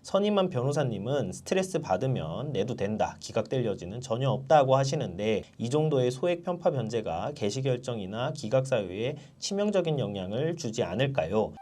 선임한 변호사님은 스트레스 받으면 내도 된다, 기각될 여지는 전혀 없다고 하시는데 이 정도의 소액 편파 변제가 개시 결정이나 기각 사유에 치명적인 영향을 주지 않을까요?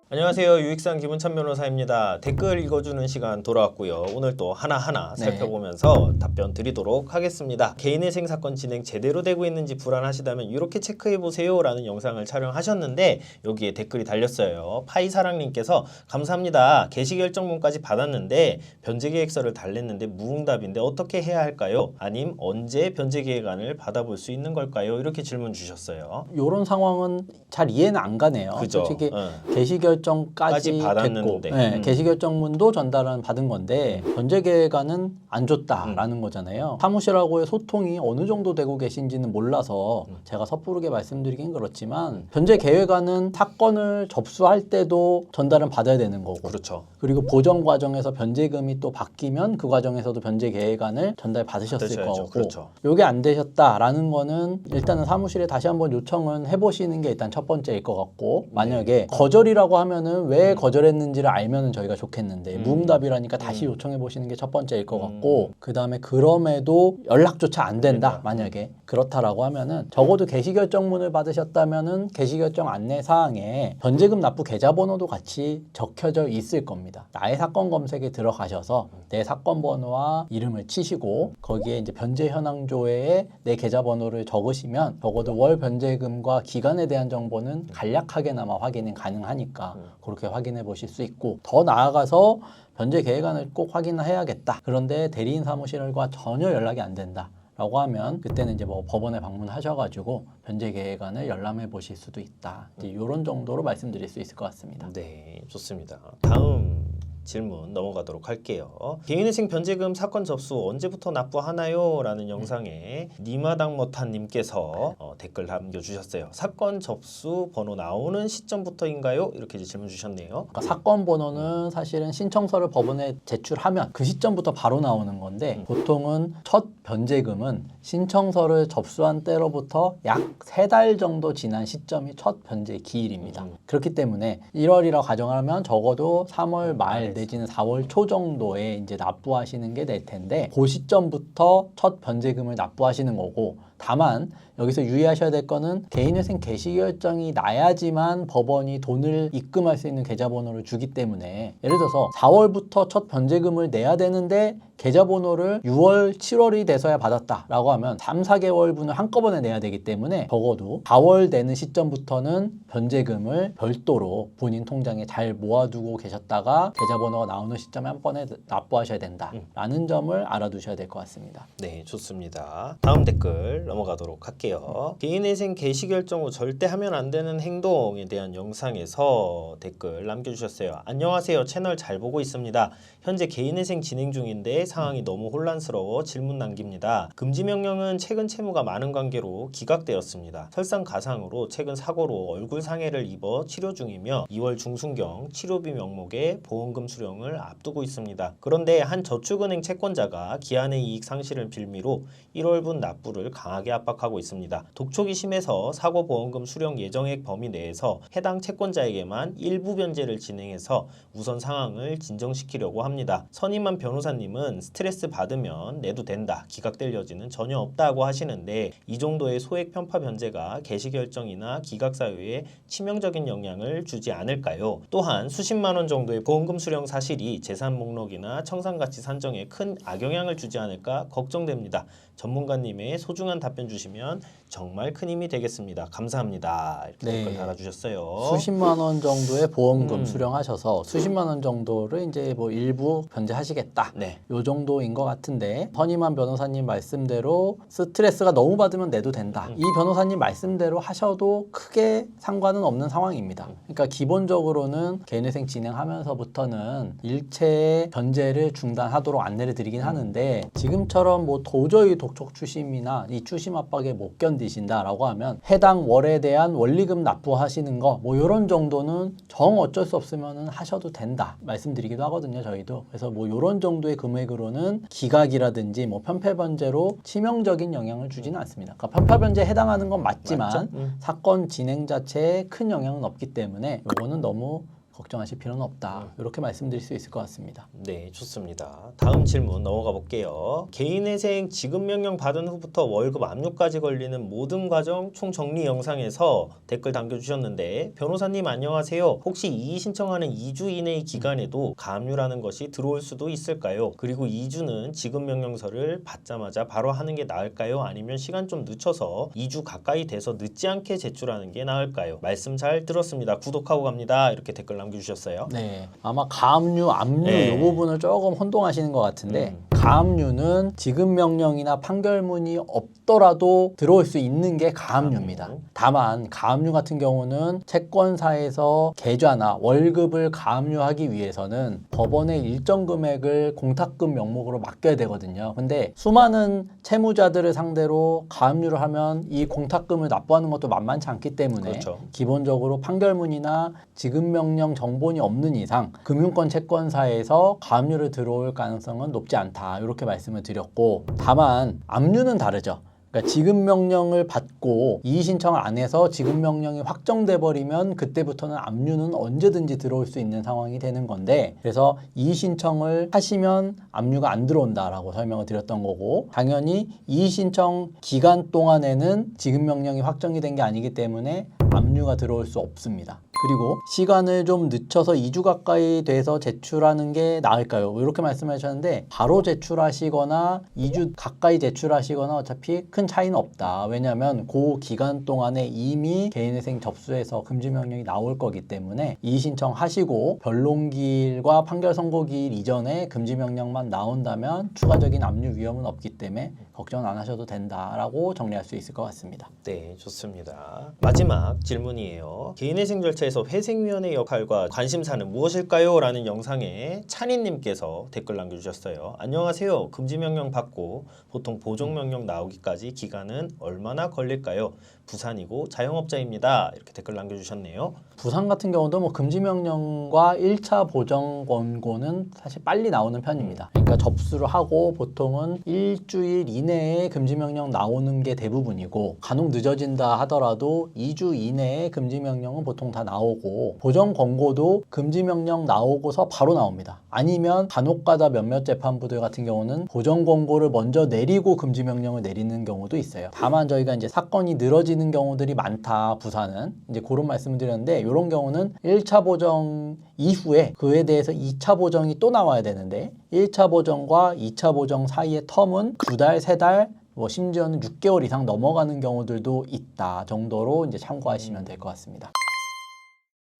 안녕하세요. 유익상 김은찬 변호사입니다. 댓글 읽어주는 시간 돌아왔고요. 오늘 또 하나하나 살펴보면서 답변 드리도록 하겠습니다. 개인회생 사건 진행 제대로 되고 있는지 불안하시다면 이렇게 체크해보세요 라는 영상을 촬영하셨는데 여기에 댓글이 달렸어요. 파이사랑님께서 감사합니다. 개시결정문까지 받았는데 변제계획서를 달랬는데 무응답인데 어떻게 해야 할까요? 아님 언제 변제계획안을 받아볼 수 있는 걸까요? 이렇게 질문 주셨어요. 이런 상황은 잘 이해는 안 가네요. 그죠? 솔직히 개시결정까지 받았는데 됐고 개시결정문도 전달은 받은 건데 변제계획안은 안 줬다라는 거잖아요. 사무실하고의 소통이 어느 정도 되고 계신지는 몰라서 제가 섣부르게 말씀드리긴 그렇지만 변제계획안은 사건을 접수할 때도 전달은 받아야 되는 거고 그렇죠. 그리고 보정 과정에서 변제금이 또 바뀌면 그 과정에서도 변제계획안을 전달 받으셨을 거고 그렇죠. 이게 안 되셨다라는 거는 일단은 사무실에 다시 한번 요청은 해보시는 게 일단 첫 번째일 것 같고 만약에 거절이라고 하면은 왜 거절했는지를 알면은 저희가 좋겠는데 무응답이라니까 다시 요청해 보시는 게 첫 번째일 것 같고 그 다음에 그럼에도 연락조차 안 된다 만약에 그렇다라고 하면은 적어도 개시결정문을 받으셨다면은 개시결정 안내 사항에 변제금 납부 계좌번호도 같이 적혀져 있을 겁니다. 나의 사건 검색에 들어가셔서 내 사건 번호와 이름을 치시고 거기에 이제 변제 현황 조회에 내 계좌번호를 적으시면 적어도 월 변제금과 기간에 대한 정보는 간략하게나마 확인이 가능하니까 그렇게 확인해 보실 수 있고 더 나아가서 변제 계획안을 꼭 확인해야겠다. 그런데 대리인 사무실과 전혀 연락이 안 된다. 라고 하면 그때는 이제 뭐 법원에 방문하셔가지고 변제 계획안을 열람해 보실 수도 있다. 이제 이런 정도로 말씀드릴 수 있을 것 같습니다. 네, 좋습니다. 다음 질문 넘어가도록 할게요. 개인회생 변제금 사건 접수 언제부터 납부하나요? 라는 영상에 니마당머탄님께서 댓글 남겨주셨어요. 사건 접수 번호 나오는 시점부터인가요? 이렇게 이제 질문 주셨네요. 그러니까 사건 번호는 사실은 신청서를 법원에 제출하면 그 시점부터 바로 나오는 건데 보통은 첫 변제금은 신청서를 접수한 때로부터 약 3달 정도 지난 시점이 첫 변제 기일입니다. 그렇기 때문에 1월이라고 가정하면 적어도 3월 말 내지는 4월 초 정도에 이제 납부하시는 게 될 텐데 그 시점부터 첫 변제금을 납부하시는 거고 다만 여기서 유의하셔야 될 거는 개인회생 개시결정이 나야지만 법원이 돈을 입금할 수 있는 계좌번호를 주기 때문에 예를 들어서 4월부터 첫 변제금을 내야 되는데 계좌번호를 6월, 7월이 돼서야 받았다라고 하면 3, 4개월분을 한꺼번에 내야 되기 때문에 적어도 4월 되는 시점부터는 변제금을 별도로 본인 통장에 잘 모아두고 계셨다가 계좌번호가 나오는 시점에 한 번에 납부하셔야 된다라는 점을 알아두셔야 될 것 같습니다. 네, 좋습니다. 다음 댓글 넘어가도록 할게요. 개인회생 개시결정 후 절대 하면 안 되는 행동에 대한 영상에서 댓글 남겨주셨어요. 안녕하세요. 채널 잘 보고 있습니다. 현재 개인회생 진행 중인데 상황이 너무 혼란스러워 질문 남깁니다. 금지명령은 최근 채무가 많은 관계로 기각되었습니다. 설상가상으로 최근 사고로 얼굴 상해를 입어 치료 중이며 2월 중순경 치료비 명목의 보험금 수령을 앞두고 있습니다. 그런데 한 저축은행 채권자가 기한의 이익 상실을 빌미로 1월분 납부를 강하게 압박하고 있습니다. 독촉이 심해서 사고보험금 수령 예정액 범위 내에서 해당 채권자에게만 일부 변제를 진행해서 우선 상황을 진정시키려고 합니다. 선임한 변호사님은 스트레스 받으면 내도 된다, 기각될 여지는 전혀 없다고 하시는데 이 정도의 소액 편파 변제가 개시결정이나 기각 사유에 치명적인 영향을 주지 않을까요? 또한 수십만 원 정도의 보험금 수령 사실이 재산 목록이나 청산가치 산정에 큰 악영향을 주지 않을까 걱정됩니다. 전문가님의 소중한 답변 주시면 정말 큰 힘이 되겠습니다. 감사합니다. 이렇게 댓글 달아주셨어요. 수십만 원 정도의 보험금 수령하셔서 수십만 원 정도를 이제 뭐 일부 변제하시겠다. 요 정도인 것 같은데 선임한 변호사님 말씀대로 스트레스가 너무 받으면 내도 된다. 이 변호사님 말씀대로 하셔도 크게 상관은 없는 상황입니다. 그러니까 기본적으로는 개인회생 진행하면서부터는 일체의 변제를 중단하도록 안내를 드리긴 하는데 지금처럼 뭐 도저히 독촉 추심이나 이 추심 압박에 못 견디신다라고 하면 해당 월에 대한 원리금 납부하시는 거 뭐 이런 정도는 정 어쩔 수 없으면 하셔도 된다 말씀드리기도 하거든요. 저희도. 그래서 뭐 이런 정도의 금액으로는 기각이라든지 뭐 편파변제로 치명적인 영향을 주지는 않습니다. 그러니까 편파변제에 해당하는 건 맞지만 맞죠? 사건 진행 자체에 큰 영향은 없기 때문에 이거는 너무 걱정하실 필요는 없다. 이렇게 말씀드릴 수 있을 것 같습니다. 네, 좋습니다. 다음 질문 넘어가 볼게요. 개인회생 지급명령 받은 후부터 월급 압류까지 걸리는 모든 과정 총정리 영상에서 댓글 남겨주셨는데 변호사님 안녕하세요. 혹시 이의 신청하는 2주 이내의 기간에도 가압류라는 것이 들어올 수도 있을까요? 그리고 2주는 지급명령서를 받자마자 바로 하는 게 나을까요? 아니면 시간 좀 늦춰서 2주 가까이 돼서 늦지 않게 제출하는 게 나을까요? 말씀 잘 들었습니다. 구독하고 갑니다. 이렇게 댓글 남겨주셨어요. 네, 아마 가압류, 압류 네. 이 부분을 조금 혼동하시는 것 같은데 가압류는 지급명령이나 판결문이 없더라도 들어올 수 있는 게 가압류입니다. 다만 가압류 같은 경우는 채권사에서 계좌나 월급을 가압류하기 위해서는 법원에 일정 금액을 공탁금 명목으로 맡겨야 되거든요. 근데 수많은 채무자들을 상대로 가압류를 하면 이 공탁금을 납부하는 것도 만만치 않기 때문에 그렇죠. 기본적으로 판결문이나 지급명령 정본이 없는 이상 금융권 채권사에서 가압류를 들어올 가능성은 높지 않다. 이렇게 말씀을 드렸고 다만 압류는 다르죠. 그러니까 지급명령을 받고 이의 신청을 안 해서 지급명령이 확정돼 버리면 그때부터는 압류는 언제든지 들어올 수 있는 상황이 되는 건데 그래서 이의 신청을 하시면 압류가 안 들어온다라고 설명을 드렸던 거고 당연히 이의 신청 기간 동안에는 지급명령이 확정이 된 게 아니기 때문에 압류가 들어올 수 없습니다. 그리고 시간을 좀 늦춰서 2주 가까이 돼서 제출하는 게 나을까요? 이렇게 말씀하셨는데 바로 제출하시거나 2주 가까이 제출하시거나 어차피 큰 차이는 없다. 왜냐하면 그 기간 동안에 이미 개인회생 접수해서 금지명령이 나올 거기 때문에 이의 신청하시고 변론기일과 판결 선고기일 이전에 금지명령만 나온다면 추가적인 압류 위험은 없기 때문에 걱정 안 하셔도 된다라고 정리할 수 있을 것 같습니다. 네, 좋습니다. 마지막 질문이에요. 개인회생 절차에서 회생위원회 역할과 관심사는 무엇일까요? 라는 영상에 찬이님께서 댓글 남겨주셨어요. 안녕하세요. 금지명령 받고 보통 보정명령 나오기까지 기간은 얼마나 걸릴까요? 부산이고 자영업자입니다. 이렇게 댓글 남겨주셨네요. 부산 같은 경우도 뭐 금지명령과 1차 보정 권고는 사실 빨리 나오는 편입니다. 그러니까 접수를 하고 보통은 일주일 이내에 금지명령 나오는 게 대부분이고 간혹 늦어진다 하더라도 2주 이내에 금지명령은 보통 다 나오고 보정 권고도 금지명령 나오고서 바로 나옵니다. 아니면 간혹가다 몇몇 재판부들 같은 경우는 보정 권고를 먼저 내리고 금지명령을 내리는 경우도 있어요. 다만 저희가 이제 사건이 늘어지는 경우들이 많다 부산은 이제 그런 말씀을 드렸는데 이런 경우는 1차 보정 이후에 그에 대해서 2차 보정이 또 나와야 되는데 1차 보정과 2차 보정 사이의 텀은 2달, 3달 뭐 심지어는 6개월 이상 넘어가는 경우들도 있다 정도로 이제 참고하시면 될 것 같습니다.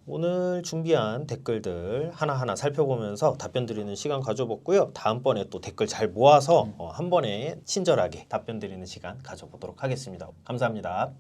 오늘 준비한 댓글들 하나하나 살펴보면서 답변 드리는 시간 가져봤고요. 다음번에 또 댓글 잘 모아서 한 번에 친절하게 답변 드리는 시간 가져보도록 하겠습니다. 감사합니다.